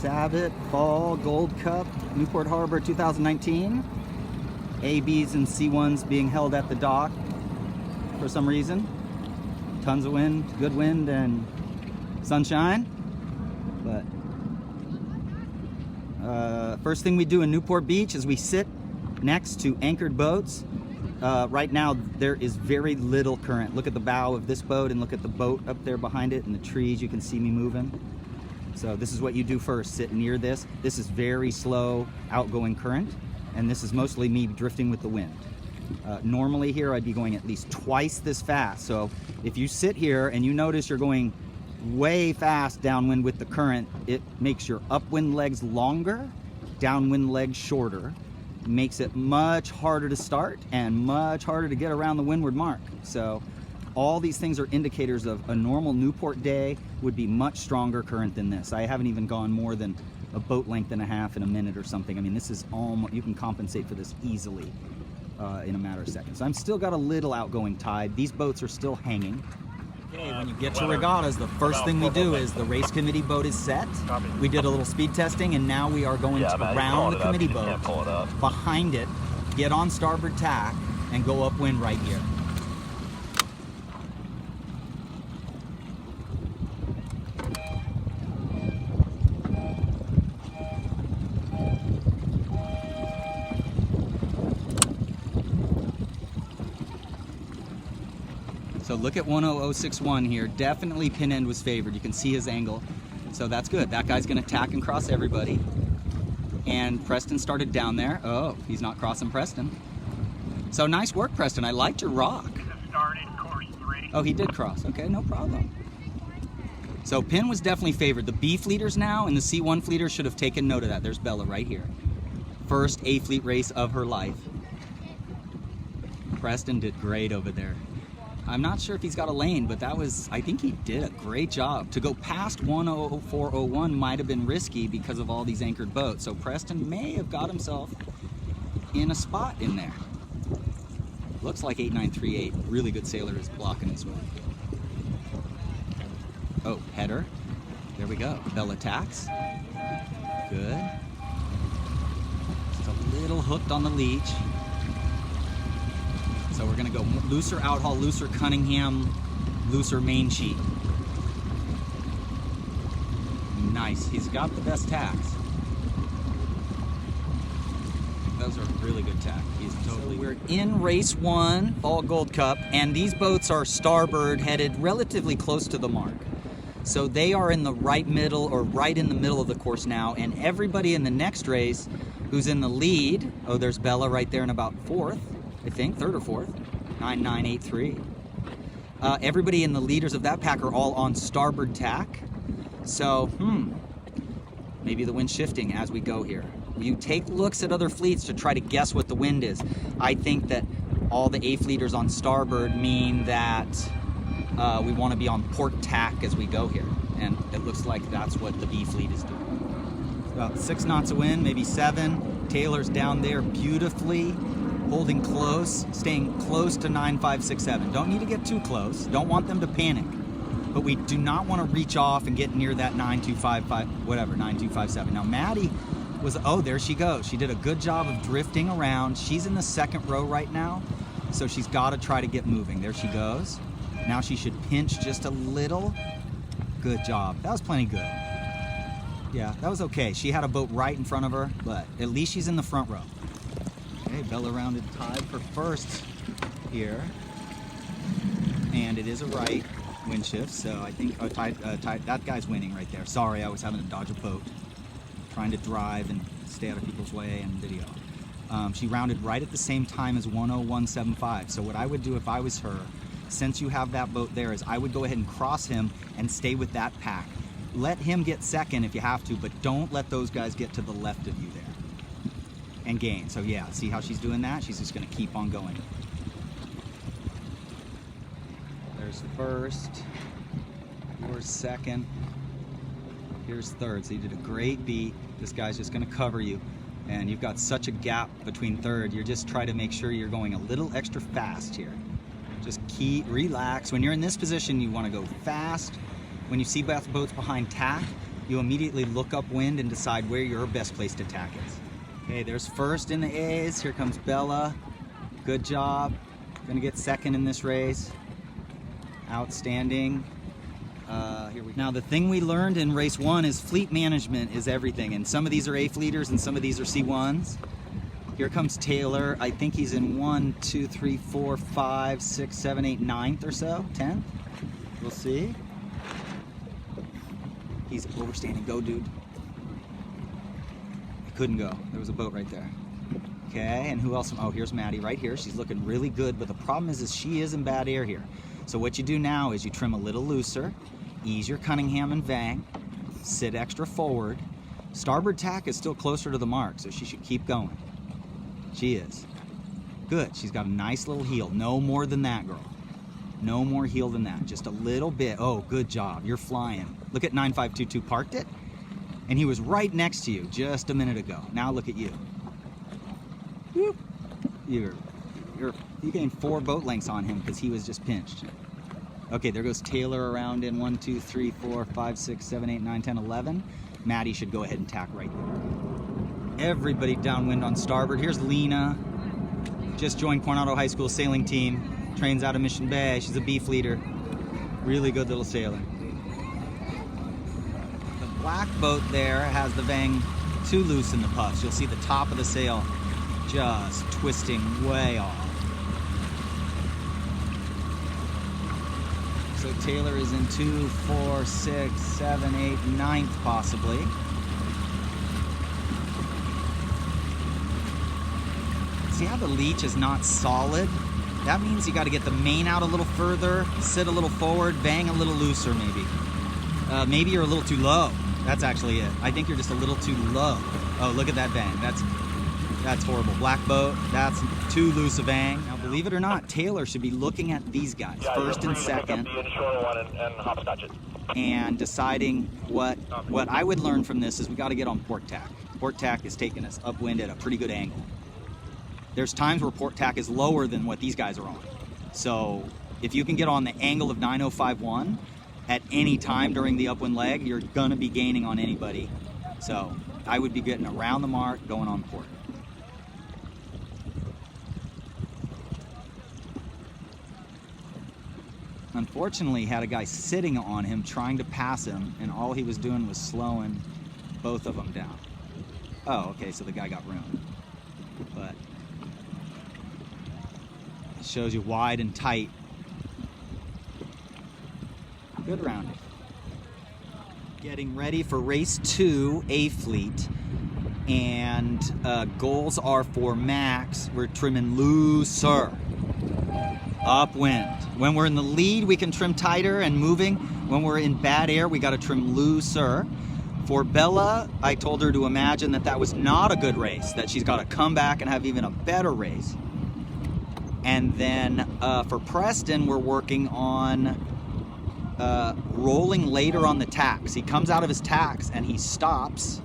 Sabot Fall Gold Cup, Newport Harbor 2019. A, Bs, and C1s being held at the dock for some reason. Tons of wind, good wind, and sunshine. But first thing we do in Newport Beach is we sit next to anchored boats. Right now there is very little current. Look at the bow of this boat and look at the boat up there behind it and the trees. You can see me moving. So this is what you do first, sit near this. This is very slow outgoing current, and this is mostly me drifting with the wind. Normally here I'd be going at least twice this fast. So if you sit here and you notice you're going way fast downwind with the current, it makes your upwind legs longer, downwind legs shorter. Makes it much harder to start and much harder to get around the windward mark. So all these things are indicators of a normal Newport day would be much stronger current than this. I haven't even gone more than a boat length and a half in a minute or something. I mean, this is almost, you can compensate for this easily in a matter of seconds. So I'm still got a little outgoing tide. These boats are still hanging. Okay, when you get to regattas, the first thing we do is the race committee boat is set. We did a little speed testing, and now we are going to round the committee boat behind it, get on starboard tack, and go upwind right here. So look at 10061 here. Definitely pin end was favored. You can see his angle. So that's good. That guy's going to tack and cross everybody. And Preston started down there. Oh, he's not crossing Preston. So nice work, Preston. I liked your rock. Started course 3. Oh, he did cross. Okay, no problem. So pin was definitely favored. The B fleeters now and the C1 fleeters should have taken note of that. There's Bella right here. First A fleet race of her life. Preston did great over there. I'm not sure if he's got a lane, but that was, I think he did a great job. To go past 10401 might have been risky because of all these anchored boats. So Preston may have got himself in a spot in there. Looks like 8938. Really good sailor is blocking his way. Oh, header. There we go. Bella tacks. Good. Just a little hooked on the leech. So we're going to go looser outhaul, looser Cunningham, looser main sheet. Nice. He's got the best tacks. Those are really good tacks. He's totally. So we're in race 1, Fall Gold Cup, and these boats are starboard headed relatively close to the mark. So they are in the right middle or right in the middle of the course now, and everybody in the next race who's in the lead, oh, there's Bella right there in about 4th. I think, 3rd or 4th, 9983. Everybody in the leaders of that pack are all on starboard tack. So, maybe the wind's shifting as we go here. You take looks at other fleets to try to guess what the wind is. I think that all the A fleeters on starboard mean that we want to be on port tack as we go here. And it looks like that's what the B fleet is doing. About 6 knots of wind, maybe 7. Taylor's down there beautifully. Holding close, staying close to 9567. Don't need to get too close. Don't want them to panic. But we do not want to reach off and get near that 9255, whatever, 9257. Now Maddie was, oh, there she goes. She did a good job of drifting around. She's in the 2nd row right now, so she's got to try to get moving. There she goes. Now she should pinch just a little. Good job. That was plenty good. Yeah, that was okay. She had a boat right in front of her, but at least she's in the front row. Okay, Bella rounded tied for 1st here, and it is a right wind shift, so I think that guy's winning right there. Sorry, I was having to dodge a boat, trying to drive and stay out of people's way and video. She rounded right at the same time as 10175, so what I would do if I was her, since you have that boat there, is I would go ahead and cross him and stay with that pack. Let him get 2nd if you have to, but don't let those guys get to the left of you there. And gain. So yeah, see how she's doing that? She's just going to keep on going. There's 1st. Here's 2nd. Here's 3rd. So you did a great beat. This guy's just going to cover you. And you've got such a gap between 3rd. You're just trying to make sure you're going a little extra fast here. Just relax. When you're in this position, you want to go fast. When you see boats behind tack, you immediately look upwind and decide where your best place to tack is. Okay, there's first in the A's. Here comes Bella. Good job. Gonna get second in this race. Outstanding. Now the thing we learned in race 1 is fleet management is everything, and some of these are A fleeters and some of these are C1s. Here comes Taylor. I think he's in 1, 2, 3, 4, 5, 6, 7, 8, 9th or so, 10th. We'll see. He's overstanding. Go, dude. He couldn't go. There was a boat right there. Okay, and who else? Oh, here's Maddie right here. She's looking really good, but the problem is she is in bad air here. So what you do now is you trim a little looser, ease your Cunningham and Vang, sit extra forward. Starboard tack is still closer to the mark, so she should keep going. She is. Good. She's got a nice little heel. No more than that, girl. No more heel than that. Just a little bit. Oh, good job. You're flying. Look at 9522 parked it, and he was right next to you just a minute ago. Now look at you. Whoop. You gained 4 boat lengths on him because he was just pinched. Okay, there goes Taylor around in 1, 2, 3, 4, 5, 6, 7, 8, 9, 10, 11. Maddie should go ahead and tack right there. Everybody downwind on starboard. Here's Lena. Just joined Coronado High School sailing team. Trains out of Mission Bay. She's a B fleeter. Really good little sailor. The black boat there has the Vang too loose in the puffs. You'll see the top of the sail just twisting way off. So Taylor is in 2, 4, 6, 7, 8, 9th possibly. See how the leech is not solid? That means you got to get the main out a little further, sit a little forward, Vang a little looser maybe. Maybe you're a little too low. That's actually it. I think you're just a little too low. Oh, look at that Vang. That's horrible. Black boat, that's too loose a Vang. Now, believe it or not, Taylor should be looking at these guys, first and second, and deciding what I would learn from this is we got to get on port tack. Port tack is taking us upwind at a pretty good angle. There's times where port tack is lower than what these guys are on. So if you can get on the angle of 9051 at any time during the upwind leg, you're gonna be gaining on anybody. So I would be getting around the mark, going on port. Unfortunately, had a guy sitting on him trying to pass him, and all he was doing was slowing both of them down. Oh, okay, so the guy got ruined. But it shows you wide and tight. Good rounding. Getting ready for race 2, A fleet. And goals are for Max. We're trimming looser. Upwind. When we're in the lead, we can trim tighter and moving. When we're in bad air, we got to trim looser. For Bella, I told her to imagine that was not a good race, that she's got to come back and have even a better race. And then for Preston, we're working on rolling later on the tacks. He comes out of his tacks and he stops,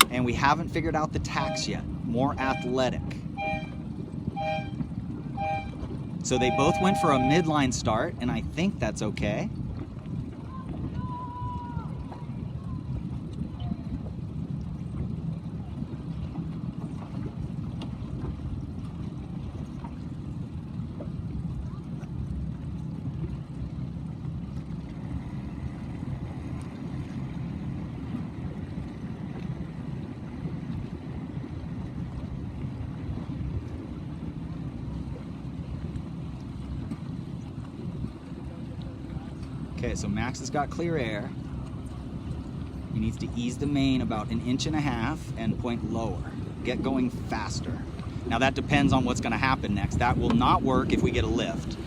and we haven't figured out the tacks yet. More athletic. So they both went for a midline start, and I think that's okay. Okay, so Max has got clear air. He needs to ease the main about 1.5 inches and point lower. Get going faster. Now that depends on what's going to happen next. That will not work if we get a lift,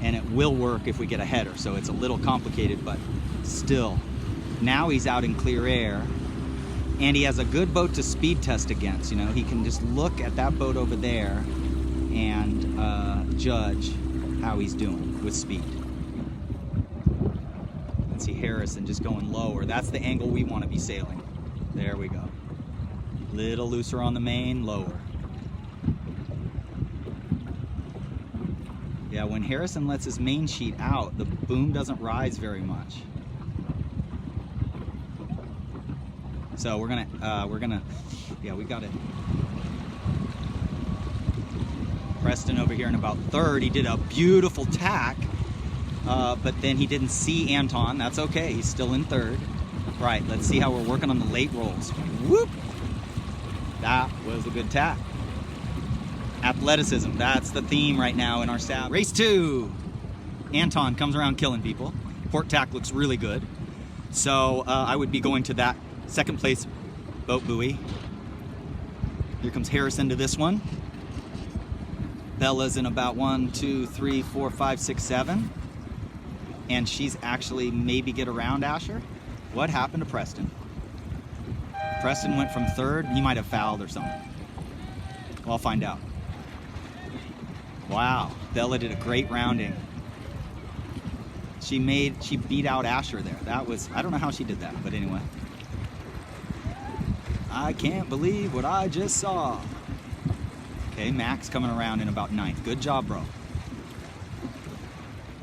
and it will work if we get a header. So it's a little complicated, but still. Now he's out in clear air, and he has a good boat to speed test against. You know, he can just look at that boat over there and judge how he's doing with speed. See Harrison just going lower. That's the angle we want to be sailing. There we go. Little looser on the main, lower. Yeah, when Harrison lets his main sheet out, the boom doesn't rise very much. So we're gonna, yeah, we got it. Preston over here in about third. He did a beautiful tack, but then he didn't see Anton. That's okay, he's still in third. Right, let's see how we're working on the late rolls. Whoop! That was a good tack. Athleticism, that's the theme right now in our Sabot. Race 2. Anton comes around killing people. Port tack looks really good. So I would be going to that second place boat buoy. Here comes Harrison to this one. Bella's in about 1, 2, 3, 4, 5, 6, 7. And she's actually maybe get around Asher. What happened to Preston? Preston went from third. He might have fouled or something. Well, I'll find out. Wow, Bella did a great rounding. She beat out Asher there. That was, I don't know how she did that, but anyway. I can't believe what I just saw. Okay, Max coming around in about 9th. Good job, bro.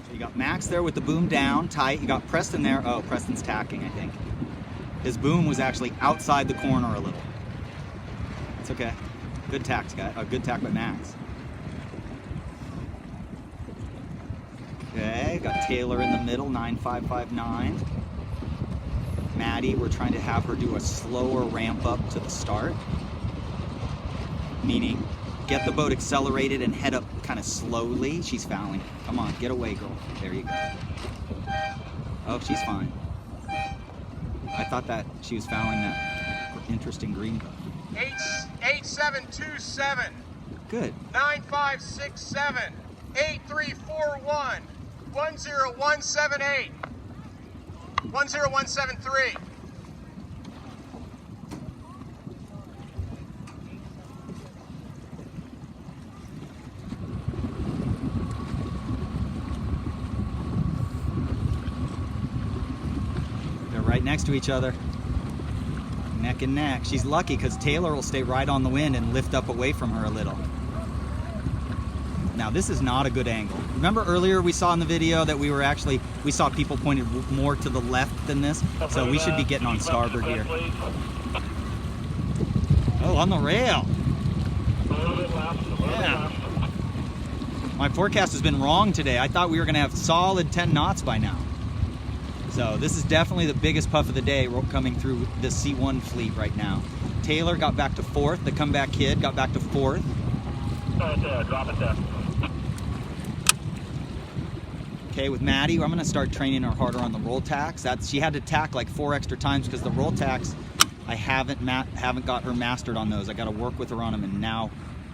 So you got Max there with the boom down, tight. You got Preston there. Oh, Preston's tacking, I think. His boom was actually outside the corner a little. It's okay. Good tack, guy. Good tack by Max. Okay, got Taylor in the middle, 9559. Maddie, we're trying to have her do a slower ramp up to the start. Meaning, get the boat accelerated and head up kind of slowly. She's fouling. Come on, get away, girl. There you go. Oh, she's fine. I thought that she was fouling that interesting green boat. 8727. Good. 9567. 8341. 10178. 10173. They're right next to each other. Neck and neck. She's lucky because Taylor will stay right on the wind and lift up away from her a little. Now this is not a good angle. Remember earlier we saw in the video that we saw people pointed more to the left than this? So we should be getting on starboard here. Oh, on the rail. Yeah. My forecast has been wrong today. I thought we were gonna have solid 10 knots by now. So this is definitely the biggest puff of the day coming through the C1 fleet right now. Taylor got back to 4th. The comeback kid got back to 4th. Drop it there. Okay, with Maddie, I'm gonna start training her harder on the roll tacks. She had to tack like 4 extra times because the roll tacks, I haven't got her mastered on those. I got to work with her on them. And now,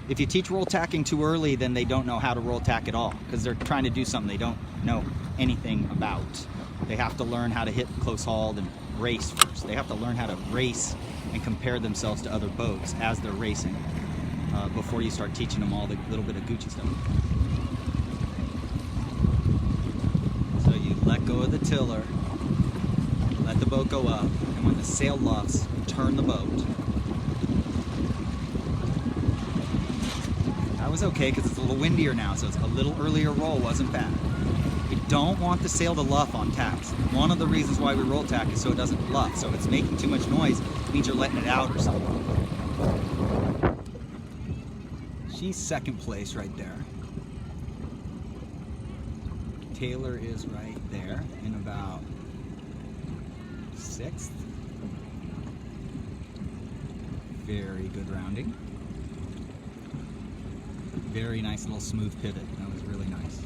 if you teach roll tacking too early, then they don't know how to roll tack at all because they're trying to do something they don't know anything about. They have to learn how to hit close hauled and race first. They have to learn how to race and compare themselves to other boats as they're racing before you start teaching them all the little bit of Gucci stuff. So you let go of the tiller, let the boat go up, and when the sail luffs, turn the boat. That was okay because it's a little windier now, so it's a little earlier roll wasn't bad. We don't want the sail to luff on tacks. One of the reasons why we roll tack is so it doesn't luff. So if it's making too much noise, it means you're letting it out or something. She's second place right there. Taylor is right there in about 6th. Very good rounding. Very nice little smooth pivot. That was really nice.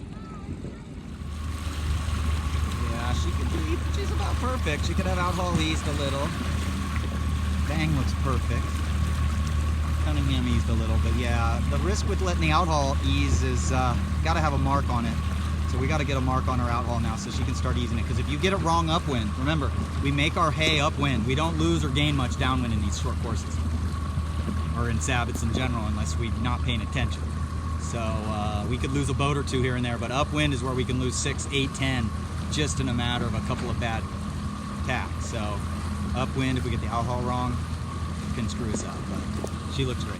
Yeah, she could do, she's about perfect. She could have outhaul eased a little. Bang looks perfect. Cunningham eased a little, but yeah, the risk with letting the outhaul ease is got to have a mark on it. So we got to get a mark on her outhaul now so she can start easing it. Because if you get it wrong upwind, remember, we make our hay upwind. We don't lose or gain much downwind in these short courses. Or in Sabots in general, unless we're not paying attention. So we could lose a boat or two here and there, but upwind is where we can lose 6, 8, 10, just in a matter of a couple of bad tacks. So upwind, if we get the outhaul wrong, it can screw us up. But she looks great.